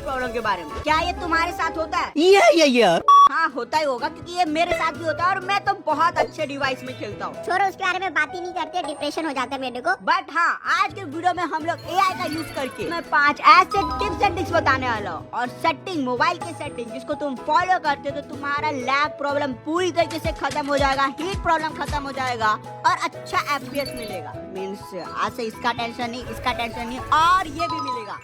Problem के बारे में। क्या ये तुम्हारे साथ होता है? हाँ होता ही होगा, क्योंकि ये मेरे साथ भी होता है और मैं तो बहुत अच्छे डिवाइस में खेलता हूँ। छोड़ो, उसके बारे में बात ही नहीं करते, डिप्रेशन हो जाता है मेरे को। बट हाँ, आज के वीडियो में हम लोग एआई का यूज करके मैं 5 ऐसे टिप्स एंड ट्रिक्स बताने वाला हूँ और सेटिंग, मोबाइल की सेटिंग जिसको तुम फॉलो करते हो तो तुम्हारा लैग प्रॉब्लम पूरी तरीके से खत्म हो जाएगा, हीट प्रॉब्लम खत्म हो जाएगा और अच्छा एफपीएस मिलेगा। मीन्स आज से इसका टेंशन नहीं, इसका टेंशन नहीं और ये भी मिलेगा।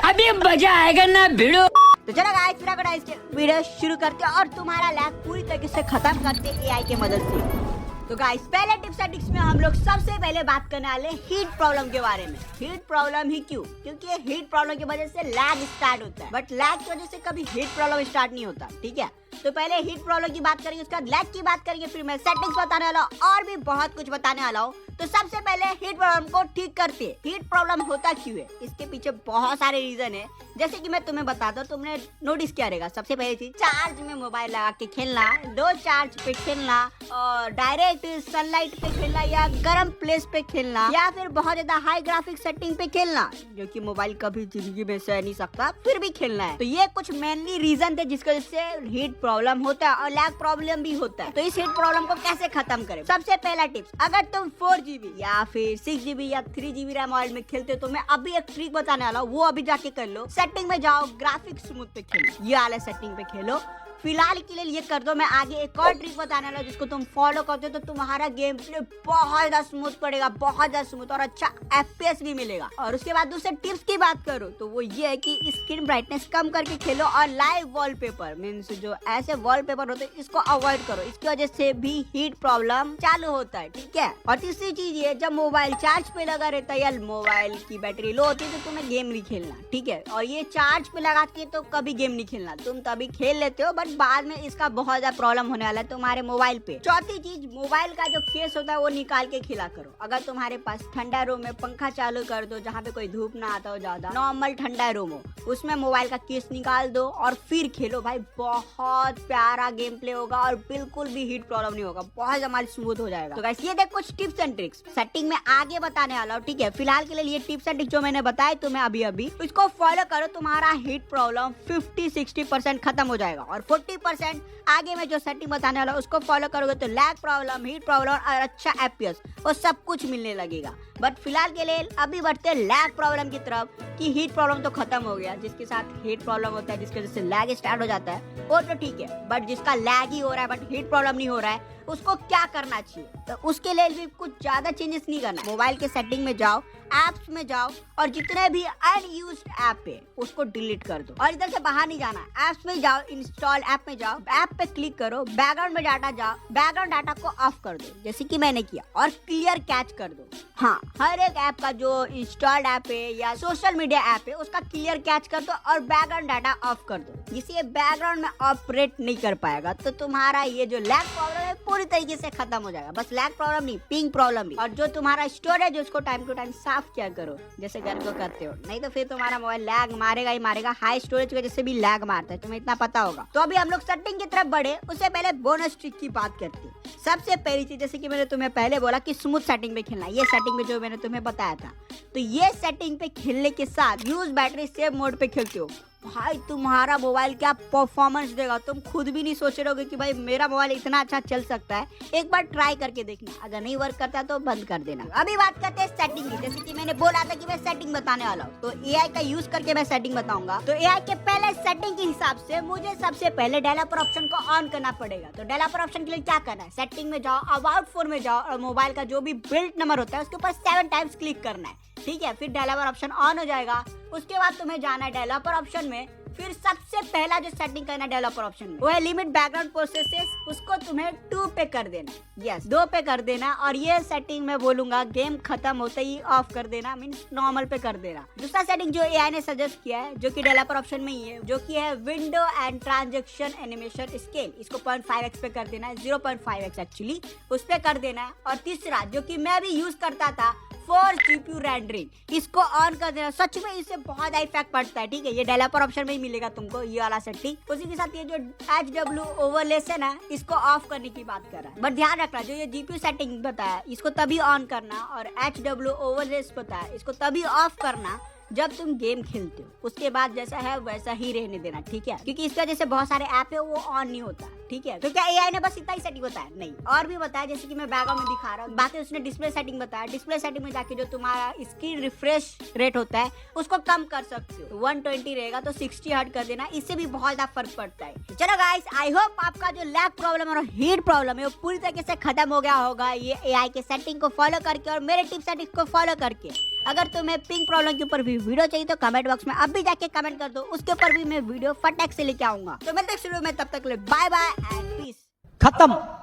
अभी मजा आएगा ना भिड़ो। तो चलो गाइस वीडियो शुरू करते हैं और तुम्हारा लैग पूरी तरीके से खत्म करते हैं एआई की मदद से। तो गाइस पहले टिप्स एंड ट्रिक्स में हम लोग सबसे पहले बात करने वाले हीट प्रॉब्लम के बारे में। हीट प्रॉब्लम ही क्यों? क्योंकि ये हीट प्रॉब्लम की वजह से लैग स्टार्ट होता है, बट लैग की वजह से कभी हीट प्रॉब्लम स्टार्ट नहीं होता। ठीक है, तो पहले हीट प्रॉब्लम की बात करेंगे, उसके बाद लैग की बात करेंगे, फिर मैं सेटिंग्स बताने वाला हूँ और भी बहुत कुछ बताने वाला हूँ। तो सबसे पहले हीट प्रॉब्लम को ठीक करते हैं। हीट प्रॉब्लम होता क्यों है, इसके पीछे बहुत सारे रीजन है, जैसे कि मैं तुम्हें बताता हूँ, तुमने नोटिस किया रहेगा। सबसे पहले चीज, चार्ज में मोबाइल लगा के खेलना, लो चार्ज पे खेलना और डायरेक्ट सनलाइट पे खेलना या गर्म प्लेस पे खेलना या फिर बहुत ज्यादा हाई ग्राफिक सेटिंग पे खेलना, जो कि मोबाइल कभी जिंदगी में सह नहीं सकता, फिर भी खेलना है। तो ये कुछ मेनली रीजन थे जिसकी वजह से हीट प्रॉब्लम होता है और लैग प्रॉब्लम भी होता है। तो इस हीट प्रॉब्लम को कैसे खत्म करें? सबसे पहला टिप्स, अगर तुम 4GB या फिर 6GB या 3GB रैम मोबाइल में खेलते हो तो मैं अभी एक ट्रिक बताने वाला हूँ, वो अभी जाके कर लो। सेटिंग में जाओ, ग्राफिक स्मूथ पे खेलो, ये वाले सेटिंग पे खेलो। फिलहाल के लिए ये कर दो, मैं आगे एक और ट्रिक बताने वाला हूं जिसको तुम फॉलो करते हो तो तुम्हारा गेम प्ले बहुत ज्यादा स्मूथ पड़ेगा, बहुत ज्यादा स्मूथ और अच्छा एफपीएस भी मिलेगा। और उसके बाद दूसरे टिप्स की बात करो तो वो ये है कि स्क्रीन ब्राइटनेस कम करके खेलो और लाइव वॉलपेपर, मीन्स जो ऐसे वॉलपेपर होते हैं इसको अवॉइड करो, इसकी वजह से भी हीट प्रॉब्लम चालू होता है। ठीक है, और तीसरी चीज ये, जब मोबाइल चार्ज पे लगा रहता है या मोबाइल की बैटरी लो होती है तो तुम्हें गेम नहीं खेलना। ठीक है, और ये चार्ज पे लगा के तो कभी गेम नहीं खेलना, तुम तभी खेल लेते हो बट बाद में इसका बहुत ज्यादा प्रॉब्लम होने वाला है तुम्हारे मोबाइल पे। चौथी चीज, मोबाइल का जो केस होता है वो निकाल के खेला करो। अगर तुम्हारे पास ठंडा रूम है, पंखा चालू कर दो जहाँ पे कोई धूप ना आता हो ज्यादा, नॉर्मल ठंडा रूम हो, उसमें मोबाइल का केस निकाल दो और फिर खेलो भाई, बहुत प्यारा गेम प्ले होगा और बिल्कुल भी हीट प्रॉब्लम नहीं होगा, बहुत हमारी स्मूथ हो जाएगा। तो गाइस ये देख कुछ टिप्स एंड ट्रिक्स, सेटिंग में आगे बताने वाला हूँ। ठीक है, फिलहाल के लिए ये टिप्स एंड ट्रिक्स जो मैंने बताए तुम्हें अभी इसको फॉलो करो, तुम्हारा हीट प्रॉब्लम 50-60% खत्म हो जाएगा और 40% आगे में जो सेटिंग बताने वाला उसको फॉलो करोगे तो लैग प्रॉब्लम, हीट प्रॉब्लम और अच्छा एफपीएस वो सब कुछ मिलने लगेगा। बट फिलहाल के लिए अभी बढ़ते हैं लैग प्रॉब्लम की तरफ, कि हीट प्रॉब्लम तो खत्म हो गया, जिसके साथ हीट प्रॉब्लम होता है जिसकी वजह से लैग स्टार्ट हो जाता है वो तो ठीक है, बट जिसका लैग ही हो रहा है बट हीट प्रॉब्लम नहीं हो रहा है उसको क्या करना चाहिए? तो उसके लिए भी कुछ ज्यादा चेंजेस नहीं करना। मोबाइल के सेटिंग में जाओ, एप्स में जाओ और जितने भी अनयूज्ड ऐप है उसको डिलीट कर दो और इधर से बाहर नहीं जाना। एप्स में जाओ, इंस्टॉल ऐप में जाओ, ऐप पे क्लिक करो, बैकग्राउंड में डाटा जाओ, बैकग्राउंड डाटा को ऑफ कर दो जैसे कि मैंने किया और क्लियर कैच कर दो। हाँ, हर एक ऐप का जो इंस्टॉल्ड ऐप है या सोशल मीडिया ऐप है उसका क्लियर कैच कर दो और बैकग्राउंड डाटा ऑफ कर दो, जिससे ये बैकग्राउंड में ऑपरेट नहीं कर पाएगा। तो तुम्हारा ये जो लैग प्रॉब्लम है पूरी तरीके से खत्म हो जाएगा। बस लैग प्रॉब्लम नहीं, पिंग प्रॉब्लम भी। और जो तुम्हारा स्टोरेज है उसको टाइम टू टाइम साफ किया करो जैसे घर को करते हो, नहीं तो फिर तुम्हारा मोबाइल लैग मारेगा ही मारेगा। हाई स्टोरेज की वजह से भी लैग मारता है, तुम्हें इतना पता होगा। तो अभी हम लोग सेटिंग की तरफ बढ़े, उससे पहले बोनस ट्रिक की बात करते हैं। सबसे पहली चीज, जैसे कि मैंने तुम्हें पहले बोला कि स्मूथ सेटिंग पे खेलना, ये सेटिंग में जो मैंने तुम्हें बताया था, तो ये सेटिंग पे खेलने के साथ यूज बैटरी सेव मोड पे खेलते हो भाई, तुम्हारा मोबाइल क्या परफॉर्मेंस देगा तुम खुद भी नहीं सोच रहोगे कि भाई मेरा मोबाइल इतना अच्छा चल सकता है। एक बार ट्राई करके देखना, अगर नहीं वर्क करता तो बंद कर देना। अभी बात करते हैं सेटिंग की। जैसे कि मैंने बोला था कि मैं सेटिंग बताने वाला हूँ, तो एआई का यूज करके मैं सेटिंग बताऊंगा। तो एआई के पहले सेटिंग के हिसाब से मुझे सबसे पहले डेवलपर ऑप्शन को ऑन करना पड़ेगा। तो डेवलपर ऑप्शन के लिए क्या करना है, सेटिंग में जाओ, अबाउट फोन में जाओ और मोबाइल का जो भी बिल्ट नंबर होता है उसके ऊपर 7 टाइम्स क्लिक करना है। ठीक है, फिर डेवलपर ऑप्शन ऑन हो जाएगा। उसके बाद तुम्हें जाना है डेवलपर ऑप्शन में, फिर सबसे पहला जो सेटिंग करना है डेवलपर ऑप्शन में वो है लिमिट बैकग्राउंड प्रोसेसेस, उसको तुम्हें 2 पे कर देना, यस 2 पे कर देना। और ये सेटिंग मैं बोलूंगा गेम खत्म होते ही ऑफ कर देना, मींस नॉर्मल पे कर देना। दूसरा सेटिंग जो एआई ने सजेस्ट किया है जो कि डेवलपर ऑप्शन में ही है, जो कि है window and transaction animation scale, इसको 0.5x पे कर देना है, 0.5x एक्चुअली, उस पे कर देना है। और तीसरा जो कि मैं भी यूज करता था, फोर्स जीपीयू रेंडरिंग, इसको ऑन कर देना। सच में इससे बहुत ज्यादा इफेक्ट पड़ता है। ठीक है, ये डेवलपर ऑप्शन में ही मिलेगा तुमको ये वाला सेटिंग। उसी के साथ ये जो HW ओवरलेस है ना, इसको ऑफ करने की बात कर रहा है। बट ध्यान रखना, जो ये जीपीयू सेटिंग बताया इसको तभी ऑन करना और HW ओवरलेस बताया इसको तभी ऑफ करना जब तुम गेम खेलते हो उसके बाद जैसा है वैसा ही रहने देना, ठीक है? क्योंकि इसका जैसे बहुत सारे ऐप है वो ऑन नहीं होता, ठीक है? तो क्या एआई ने बस इतना ही सेटिंग बताया? नहीं, और भी बताया, जैसे कि मैं बैकग्राउंड में दिखा रहा हूँ। बाकी उसने डिस्प्ले सेटिंग बताया, डिस्प्ले सेटिंग में जाके जो तुम्हारा स्क्रीन रिफ्रेश रेट होता है उसको कम कर सकते हो। 120 रहेगा तो 60 हर्ट कर देना, इससे भी बहुत ज्यादा फर्क पड़ता है। चलो गाइस, आई होप आपका जो लैग प्रॉब्लम और हीट प्रॉब्लम है वो पूरी तरीके से खत्म हो गया होगा ये एआई के सेटिंग को फॉलो करके और मेरे टिप्स एंड ट्रिक्स को फॉलो करके। अगर तुम्हें पिंक प्रॉब्लम के ऊपर भी वीडियो चाहिए तो कमेंट बॉक्स में अभी जाके कमेंट कर दो, उसके ऊपर भी मैं वीडियो फटाक से लेके आऊंगा। तो मिलते हैं वीडियो में, तब तक के लिए बाय बाय एंड पीस। खत्म।